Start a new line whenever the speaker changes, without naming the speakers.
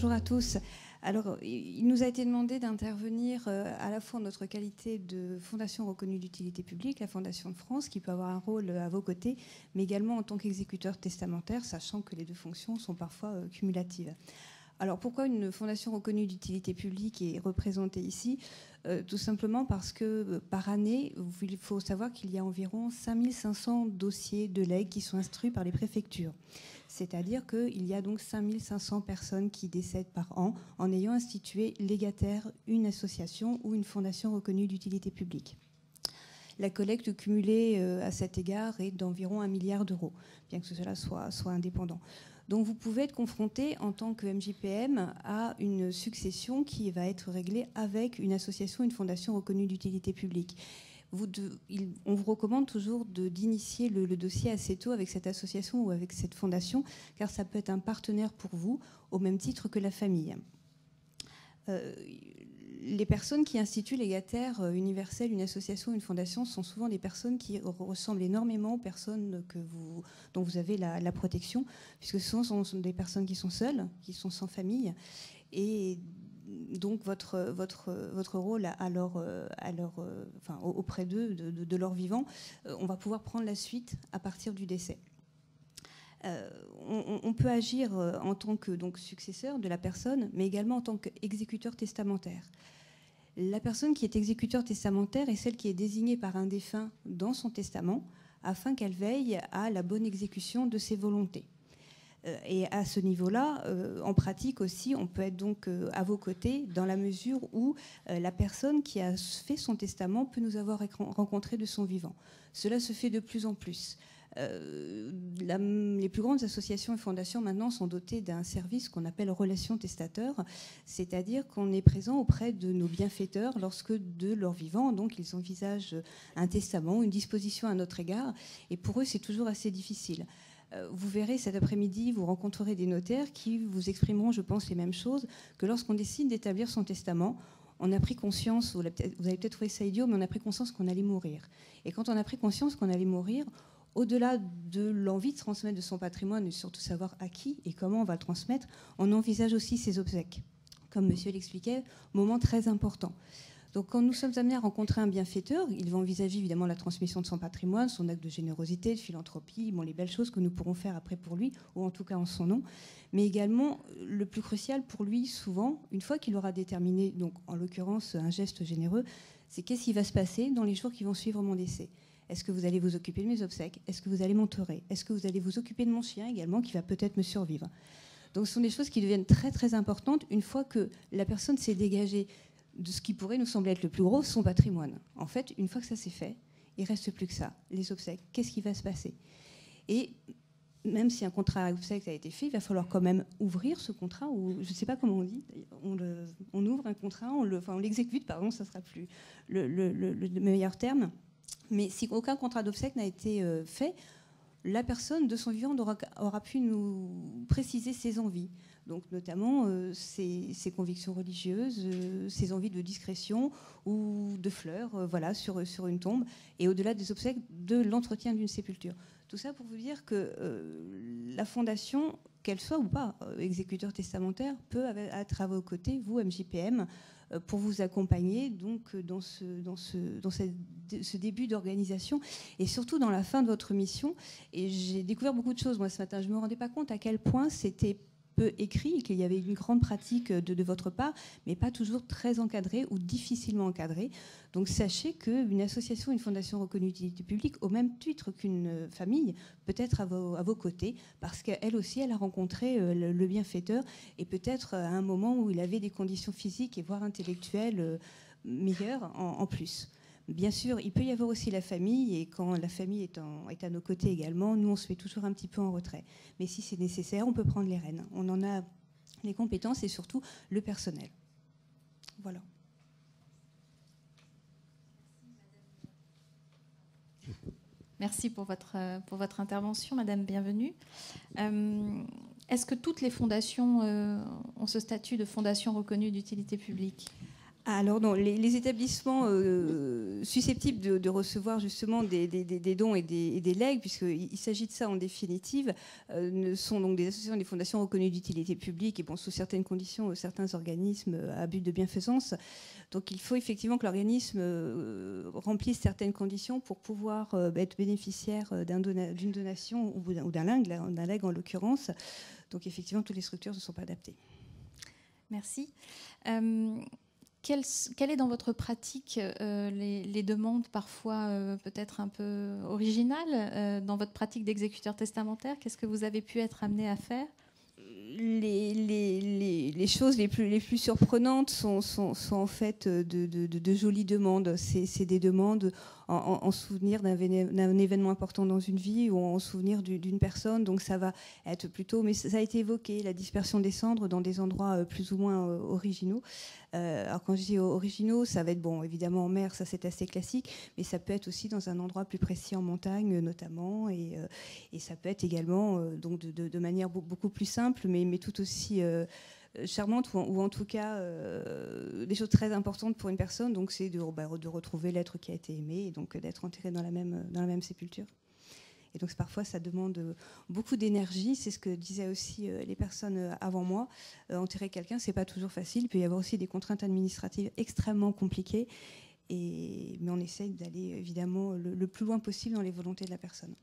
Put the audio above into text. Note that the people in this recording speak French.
bonjour à tous. Alors, il nous a été demandé d'intervenir à la fois en notre qualité de fondation reconnue d'utilité publique, la Fondation de France, qui peut avoir un rôle à vos côtés, mais également en tant qu'exécuteur testamentaire, sachant que les deux fonctions sont parfois cumulatives. Alors, pourquoi une fondation reconnue d'utilité publique est représentée ici ? Tout simplement parce que par année, il faut savoir qu'il y a environ 5500 dossiers de legs qui sont instruits par les préfectures. C'est-à-dire qu'il y a donc 5500 personnes qui décèdent par an en ayant institué légataire une association ou une fondation reconnue d'utilité publique. La collecte cumulée à cet égard est d'environ 1 milliard d'euros, bien que cela soit indépendant. Donc vous pouvez être confronté en tant que MJPM à une succession qui va être réglée avec une association, une fondation reconnue d'utilité publique. On vous recommande toujours d'initier le dossier assez tôt avec cette association ou avec cette fondation, car ça peut être un partenaire pour vous au même titre que la famille. Les personnes qui instituent légataire universel, une association, une fondation, sont souvent des personnes qui ressemblent énormément aux personnes dont vous avez la protection, puisque souvent ce sont des personnes qui sont seules, qui sont sans famille, et donc votre rôle auprès d'eux, de leur vivant, on va pouvoir prendre la suite à partir du décès. On peut agir en tant que successeur de la personne, mais également en tant qu'exécuteur testamentaire. La personne qui est exécuteur testamentaire est celle qui est désignée par un défunt dans son testament afin qu'elle veille à la bonne exécution de ses volontés. Et à ce niveau-là, en pratique aussi, on peut être donc à vos côtés dans la mesure où la personne qui a fait son testament peut nous avoir rencontrés de son vivant. Cela se fait de plus en plus. Les plus grandes associations et fondations maintenant sont dotées d'un service qu'on appelle relation testateur, c'est-à-dire qu'on est présent auprès de nos bienfaiteurs lorsque de leur vivant, donc ils envisagent un testament, une disposition à notre égard, et pour eux c'est toujours assez difficile. Vous verrez cet après-midi, vous rencontrerez des notaires qui vous exprimeront, je pense, les mêmes choses que lorsqu'on décide d'établir son testament. On a pris conscience, vous avez peut-être trouvé ça idiot, mais on a pris conscience qu'on allait mourir. Et quand on a pris conscience qu'on allait mourir, au-delà de l'envie de transmettre de son patrimoine et surtout savoir à qui et comment on va le transmettre, on envisage aussi ses obsèques. Comme monsieur l'expliquait, moment très important. Donc quand nous sommes amenés à rencontrer un bienfaiteur, il va envisager évidemment la transmission de son patrimoine, son acte de générosité, de philanthropie, les belles choses que nous pourrons faire après pour lui, ou en tout cas en son nom, mais également le plus crucial pour lui souvent, une fois qu'il aura déterminé, donc en l'occurrence un geste généreux, c'est qu'est-ce qui va se passer dans les jours qui vont suivre mon décès. Est-ce que vous allez vous occuper de mes obsèques? Est-ce que vous allez m'enterrer? Est-ce que vous allez vous occuper de mon chien également qui va peut-être me survivre? Donc ce sont des choses qui deviennent très très importantes une fois que la personne s'est dégagée de ce qui pourrait nous sembler être le plus gros, son patrimoine. En fait, une fois que ça s'est fait, il ne reste plus que ça, les obsèques. Qu'est-ce qui va se passer? Et même si un contrat à obsèques a été fait, il va falloir quand même ouvrir ce contrat, ou je ne sais pas comment on dit, on ouvre un contrat, on l'exécute, pardon, ça sera plus le meilleur terme. Mais si aucun contrat d'obsèques n'a été fait, la personne de son vivant aura pu nous préciser ses envies. Donc notamment ses convictions religieuses, ses envies de discrétion ou de fleurs sur une tombe, et au-delà des obsèques, de l'entretien d'une sépulture. Tout ça pour vous dire que la fondation, qu'elle soit ou pas exécuteur testamentaire, peut être à vos côtés, vous, MJPM, pour vous accompagner donc, dans ce début d'organisation et surtout dans la fin de votre mission. Et j'ai découvert beaucoup de choses, moi, ce matin. Je ne me rendais pas compte à quel point c'était peu écrit, qu'il y avait une grande pratique de votre part, mais pas toujours très encadrée ou difficilement encadrée. Donc sachez qu'une association, une fondation reconnue d'utilité publique, au même titre qu'une famille, peut être à vos côtés, parce qu'elle aussi, elle a rencontré le bienfaiteur, et peut-être à un moment où il avait des conditions physiques et voire intellectuelles meilleures en plus. Bien sûr, il peut y avoir aussi la famille, et quand la famille est à nos côtés également, nous, on se met toujours un petit peu en retrait. Mais si c'est nécessaire, on peut prendre les rênes. On en a les compétences et surtout le personnel. Voilà.
Merci pour votre intervention, Madame. Bienvenue. Est-ce que toutes les fondations ont ce statut de fondation reconnue d'utilité publique ?
Alors non, les établissements susceptibles de recevoir justement des dons et des legs, puisqu'il s'agit de ça en définitive, sont donc des associations et des fondations reconnues d'utilité publique et bon, sous certaines conditions, certains organismes à but de bienfaisance. Donc il faut effectivement que l'organisme remplisse certaines conditions pour pouvoir être bénéficiaire d'une donation ou d'un legs en l'occurrence. Donc effectivement, toutes les structures ne sont pas adaptées.
Merci. Quelle est dans votre pratique les demandes parfois peut-être un peu originales dans votre pratique d'exécuteur testamentaire? Qu'est-ce que vous avez pu être amené à faire?
Les choses les plus surprenantes sont en fait de jolies demandes. C'est des demandes en souvenir d'un événement important dans une vie ou en souvenir d'une personne. Donc ça va être plutôt, mais ça a été évoqué, la dispersion des cendres dans des endroits plus ou moins originaux. Alors quand je dis originaux, ça va être bon, évidemment en mer, ça c'est assez classique, mais ça peut être aussi dans un endroit plus précis en montagne notamment, et ça peut être également donc de manière beaucoup plus simple, mais tout aussi charmante, ou en tout cas des choses très importantes pour une personne. Donc c'est de retrouver l'être qui a été aimé et donc d'être enterré dans la même sépulture. Et donc parfois, ça demande beaucoup d'énergie. C'est ce que disaient aussi les personnes avant moi. Enterrer quelqu'un, c'est pas toujours facile. Il peut y avoir aussi des contraintes administratives extrêmement compliquées. Mais on essaye d'aller évidemment le plus loin possible dans les volontés de la personne.